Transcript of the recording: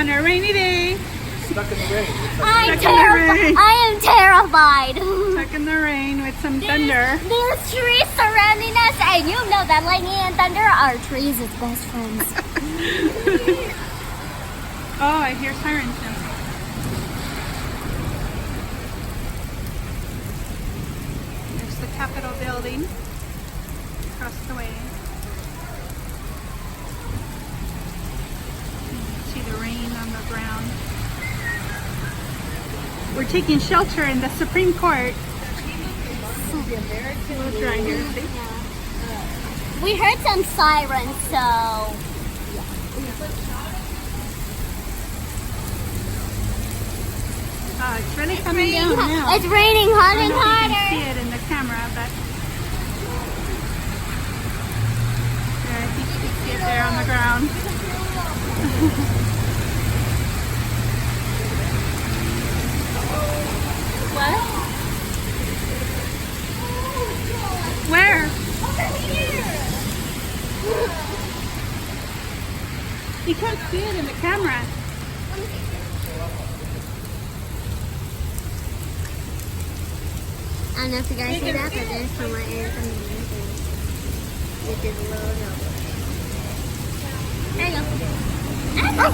on a rainy day. Stuck in the rain. I am terrified. Stuck in the rain with some thunder. There's trees surrounding us, and you know that lightning and thunder are trees' best friends. Oh, I hear sirens now. There's the Capitol building across the way. See the rain on the ground. We're taking shelter in the Supreme Court. We'll try here. See? We heard some sirens, so Oh, it's really coming down now. it's raining harder I and don't know if you can harder. see it in the camera, but yeah, I think you can see it there on the ground. What? Where? You can't see it in the camera. I don't know if you guys see that, but there's some light and some which is a little low. There you go.